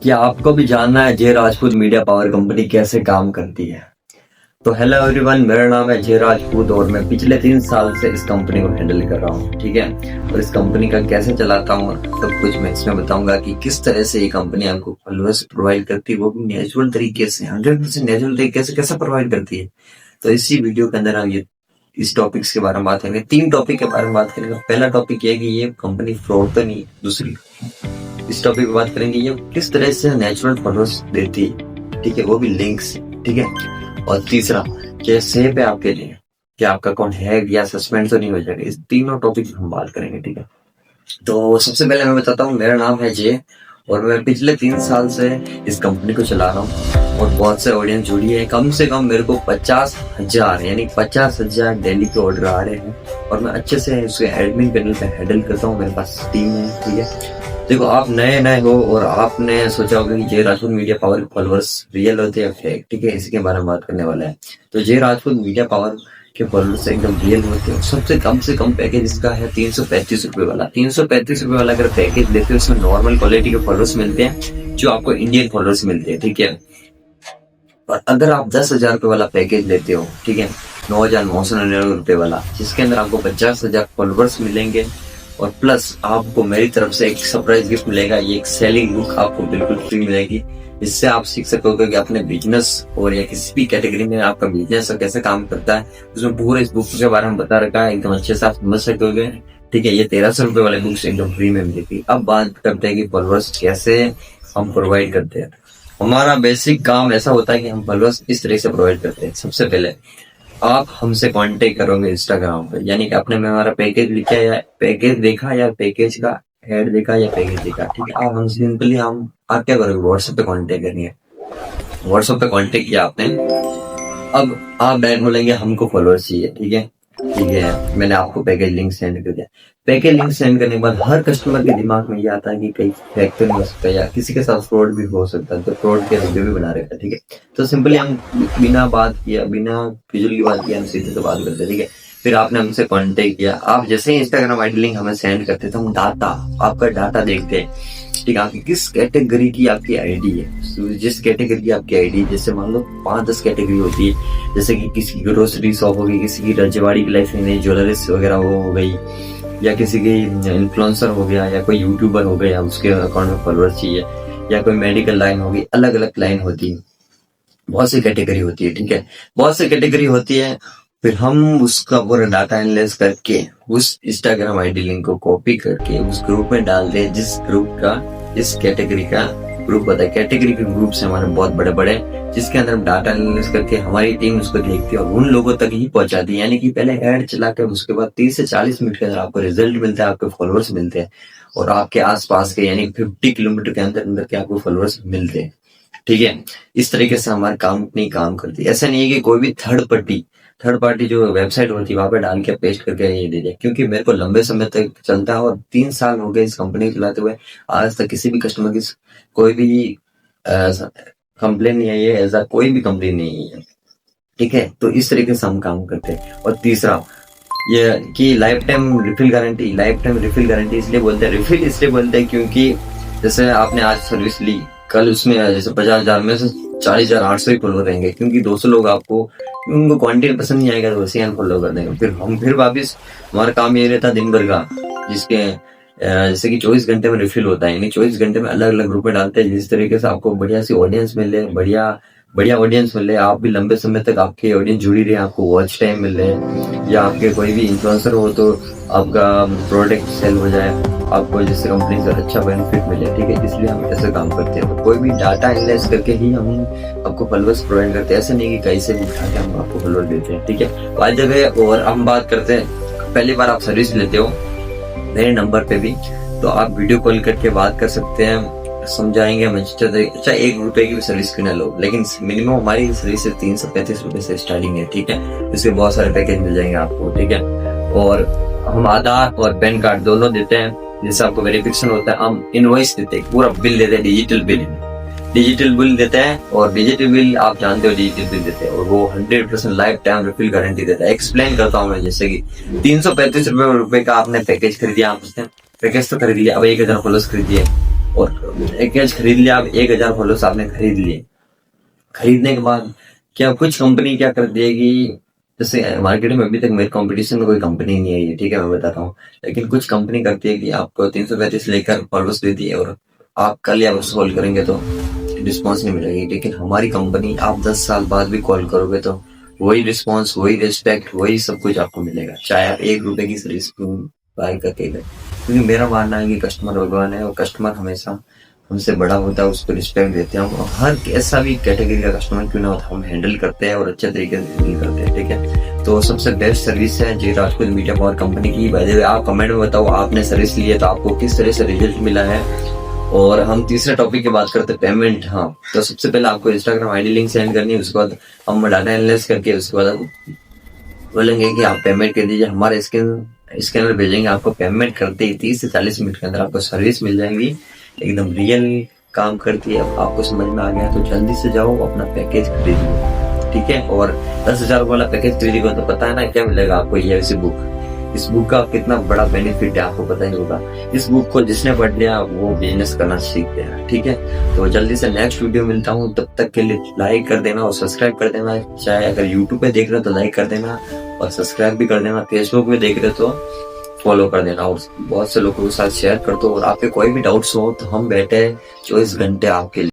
क्या आपको भी जानना है जय राजपूत मीडिया पावर कंपनी कैसे काम करती है? तो हेलो एवरीवन, मेरा नाम है जय राजपूत और मैं पिछले 3 साल से इस कंपनी को हैंडल कर रहा हूँ। ठीक है, और इस कंपनी का कैसे चलाता हूँ सब कुछ मैं इसमें बताऊंगा कि किस तरह से ये कंपनी आपको फॉलोअर्स प्रोवाइड करती है, वो भी नेचुरल तरीके से, 100% नेचुरल तरीके से कैसे प्रोवाइड करती है। तो इसी वीडियो के अंदर हम ये इस टॉपिक्स के बारे में बात करेंगे। 3 टॉपिक के बारे में बात करेंगे। पहला टॉपिक ये है कि ये कंपनी फ्रॉड तो नहीं। दूसरी, इस टॉपिक पे बात करेंगे ये किस तरह से नेचुरल फॉलोअर्स देती है, ठीक है, वो भी लिंक से, ठीक है। और तीसरा, क्या सेफ है आपके लिए, क्या आपका अकाउंट हैक या सस्पेंड तो नहीं हो जाएगा। इस तीनों टॉपिक हम बात करेंगे, ठीक है। तो सबसे पहले मैं बताता हूँ, मेरा नाम है जय और मैं पिछले 3 साल से इस कंपनी को चला रहा हूँ और बहुत से ऑडियंस जुड़ी है। कम से कम मेरे को 50,000 यानी 50,000 डेली के ऑर्डर आ रहे हैं और मैं अच्छे से उसके एडमिन पैनल पे हैंडल करता हूँ। मेरे पास टीम है, ठीक है। देखो, आप नए नए हो और आपने सोचा होगा कि जय राजपूत मीडिया पावर के फॉलोअर्स रियल होते हैं फेक, ठीक है, इसी के बारे में बात करने वाला है। तो जय राजपूत मीडिया पावर के फॉलोअर्स एकदम रियल होते हैं। सबसे कम से कम पैकेज इसका है 335 रुपए वाला। 335 रुपए वाला अगर पैकेज लेते हो, उसमें नॉर्मल क्वालिटी के फॉलोअर्स मिलते हैं जो आपको इंडियन फॉलोअर्स मिलते हैं, ठीक है। और अगर आप 10,000 रुपए वाला पैकेज लेते हो, ठीक है, 9,999 रुपए वाला, जिसके अंदर आपको 50,000 फॉलोअर्स मिलेंगे और प्लस आपको मेरी तरफ से एक सरप्राइज गिफ्ट मिलेगा। ये एक सेलिंग बुक आपको बिल्कुल फ्री मिलेगी, जिससे आप सीख सकोगे कि अपने बिजनेस और या किसी भी कैटेगरी में आपका बिजनेस कैसे काम करता है। उसमें पूरे इस बुक के बारे में बता रखा है, एकदम अच्छे से आप समझ सकोगे, ठीक है। ये 1,300 रुपए वाले बुक्स एकदम फ्री में मिलेगी। अब बात करते हैं कि फॉलोअर्स कैसे हम प्रोवाइड करते हैं। हमारा बेसिक काम ऐसा होता है कि हम फॉलोअर्स इस तरह से प्रोवाइड करते हैं। सबसे पहले आप हमसे कांटेक्ट करोगे इंस्टाग्राम पे, यानी कि आपने में हमारा पैकेज लिखा या पैकेज देखा या पैकेज का ऐड देखा या पैकेज देखा, ठीक है। आप हम सिंपली आप क्या करोगे, व्हाट्सएप पे कांटेक्ट करेंगे। व्हाट्सएप पे कांटेक्ट किया आपने, अब आप डायरेक्ट बोलेंगे हमको फॉलोअर्स चाहिए, ठीक है, ठीक है। मैंने आपको पैकेज लिंक सेंड कर दिया। पैकेज लिंक सेंड करने के बाद हर कस्टमर के दिमाग में ये आता है कि कहीं फेक तो नहीं हो सकता या किसी के साथ फ्रॉड भी हो सकता है, तो फ्रॉड के वीडियो भी बना रखा है, ठीक है। तो सिंपली हम बिना बात किया, बिना फिजूल की बात किया, हम सीधे से बात करते हैं, ठीक है। फिर आपने हमसे कांटेक्ट किया, आप जैसे ही इंस्टाग्राम आईडी लिंक हमें सेंड करते तो हम आपका डाटा देखते हैं, ठीक है, आपकी किस कैटेगरी की आपकी आईडी है। जिस कैटेगरी की आपकी आईडी, जैसे मान लो 5-10 कैटेगरी होती है, जैसे कि किसी की ग्रोसरी शॉप होगी, किसी की रजवाड़ी की लाइफ में ज्वेलरीज वगैरह वो हो गई, या किसी की इन्फ्लुएंसर हो गया, या कोई यूट्यूबर हो गया, उसके अकाउंट में फॉलोअर्स चाहिए, या कोई मेडिकल लाइन होगी, अलग अलग लाइन होती है, बहुत सी कैटेगरी होती है, ठीक है, बहुत सी कैटेगरी होती है। फिर हम उसका पूरा डाटा एनालाइज करके उस इंस्टाग्राम आईडी लिंक को कॉपी करके उस ग्रुप में डाल दे, जिस ग्रुप का इस कैटेगरी का ग्रुप होता है। कैटेगरी के ग्रुप से हमारे बहुत बड़े बड़े, जिसके अंदर हम डाटा एनालिसिस करके हमारी टीम उसको देखती है और उन लोगों तक ही पहुंचाती है। यानी कि पहले ऐड चला कर उसके बाद 30 से 40 मिनट के अंदर आपको रिजल्ट मिलता है, आपके फॉलोअर्स मिलते हैं और आपके आसपास के यानी 50 किलोमीटर के अंदर अंदर के आपको फॉलोअर्स मिलते हैं, ठीक है। इस तरीके से हमारा कंपनी काम करती है। ऐसा नहीं है कि कोई भी थर्ड पार्टी जो वेबसाइट होती है वहां पे डाल के पेस्ट करके ये दे दिया, क्योंकि मेरे को लंबे समय तक चलता है और 3 साल हो गए इस कंपनी को चलाते हुए। आज तक किसी भी कस्टमर की कोई भी कंप्लेन नहीं आई है, ऐसा कोई भी कंप्लेन नहीं है, ठीक है। तो इस तरीके से हम काम करते हैं। और तीसरा ये कि लाइफ टाइम रिफिल गारंटी इसलिए बोलते हैं, रिफिल इसलिए बोलते हैं क्योंकि जैसे आपने आज सर्विस ली, कल उसमें जैसे 50,000 में से 40,800 ही फॉलो रहेंगे, क्योंकि 200 लोग आपको उनको क्वांटिटी पसंद नहीं आएगा तो वैसे ही फॉलो कर देंगे। फिर वापिस हमारा काम ये रहता दिन भर का, जिसके जैसे कि 24 घंटे में रिफिल होता है, यानी 24 घंटे में अलग अलग ग्रुप में डालते हैं, जिस तरीके से आपको बढ़िया सी ऑडियंस मिले, बढ़िया ऑडियंस मिले, आप भी लंबे समय तक आपकी ऑडियंस जुड़ी रहे, आपको वॉच टाइम मिले, या आपके कोई भी इन्फ्लुएंसर हो तो आपका प्रोडक्ट सेल हो जाए, आपको जैसे कंपनी से अच्छा बेनिफिट मिले, ठीक है। इसलिए हम ऐसे काम करते हैं। कोई भी डाटा एनालाइज करके ही हम आपको फॉलोअर्स प्रोवाइड करते हैं, ऐसे नहीं कि कहीं से भी उठा के हम आपको फॉलोअर देते हैं, ठीक है। आज जगह और हम बात करते हैं, पहली बार आप सर्विस लेते हो मेरे नंबर पे भी, तो आप वीडियो कॉल करके बात कर सकते हैं, समझाएंगे हम अच्छे तरीके। अच्छा, 1 रुपए की भी सर्विस क्यों ना लो, लेकिन मिनिमम हमारी सर्विस 335 रुपए से स्टार्टिंग है, ठीक है। इसके बहुत सारे पैकेज मिल जाएंगे आपको, ठीक है। और हम आधार और पैन कार्ड दोनों देते हैं, जैसे आपको वेरिफिकेशन होता है। हम इनवॉइस देते हैं, पूरा बिल देते हैं, डिजिटल बिल देते हैं। और डिजिटल बिल आप जानते हो, डिजिटल बिल देते हैं और वो 100% लाइफ टाइम रिफिल गारंटी देता है। एक्सप्लेन करता हूँ मैं, जैसे कि 335 रुपए का आपने पैकेज खरीदिया, आपने पैकेज तो खरीद लिया, अब 1,000 फॉलोअर्स खरीदिए और पैकेज खरीद लिया, आप 1000 फॉलोअर्स आपने खरीद लिए। खरीदने के बाद क्या कुछ कंपनी क्या कर देगी, जैसे मार्केट में अभी तक मेरे कंपटीशन में कोई कंपनी नहीं आई है, ठीक है, मैं बताता हूँ। लेकिन कुछ कंपनी करती है कि आपको 335 लेकर फॉलोअर्स देती है और आप कल या परसों कॉल करेंगे तो रिस्पॉन्स नहीं मिलेगी। लेकिन हमारी कंपनी आप 10 साल बाद भी कॉल करोगे तो वही रिस्पॉन्स, वही रिस्पेक्ट, वही सब कुछ आपको मिलेगा, चाहे आप 1 रुपए की सर्विस बाय करके गए। क्योंकि मेरा मानना है कि कस्टमर भगवान है और कस्टमर हमेशा हमसे बड़ा होता है, उसको रिस्पेक्ट देते हैं हम। हर ऐसा भी कैटेगरी का कस्टमर क्यों ना होता, हम हैंडल करते हैं और अच्छे तरीके से हैंडल करते हैं, ठीक है। तो सबसे बेस्ट सर्विस है जे राजपूत मीडिया पावर कंपनी की। बाय द वे आप कमेंट में बताओ आपने सर्विस ली है तो आपको किस तरह से रिजल्ट मिला है। और हम तीसरे टॉपिक की बात करते हैं, पेमेंट। हाँ, तो सबसे पहले आपको इंस्टाग्राम आईडी लिंक सेंड करनी है, उसके बाद हम डाटा एनालिसिस करके उसके बाद बोलेंगे कि आप पेमेंट कर दीजिए। हमारे स्कैनर भेजेंगे, आपको पेमेंट करते ही 30 से 40 मिनट के अंदर आपको सर्विस मिल जाएगी, एकदम रियल काम करती है। अब आपको समझ में आ गया तो जल्दी से जाओ अपना पैकेज खरीदिए, ठीक है। और 10,000 वाला पैकेज खरीदिएगा तो पता है ना क्या मिलेगा आपको, ये ऐसी बुक। इस बुक का कितना बड़ा बेनिफिट है आपको पता ही होगा। इस बुक को जिसने पढ़ लिया वो बिजनेस करना सीख गया, ठीक है। तो जल्दी से नेक्स्ट वीडियो मिलता हूँ, तब तक के लिए लाइक कर देना और सब्सक्राइब कर देना। चाहे अगर यूट्यूब पे देख रहे हो तो लाइक कर देना और सब्सक्राइब भी कर देना। फेसबुक पे देख रहे हो तो फॉलो कर देना और बहुत से लोगों के साथ शेयर कर दो। और आपके कोई भी डाउट्स हो तो हम बैठे 24 घंटे आपके लिए।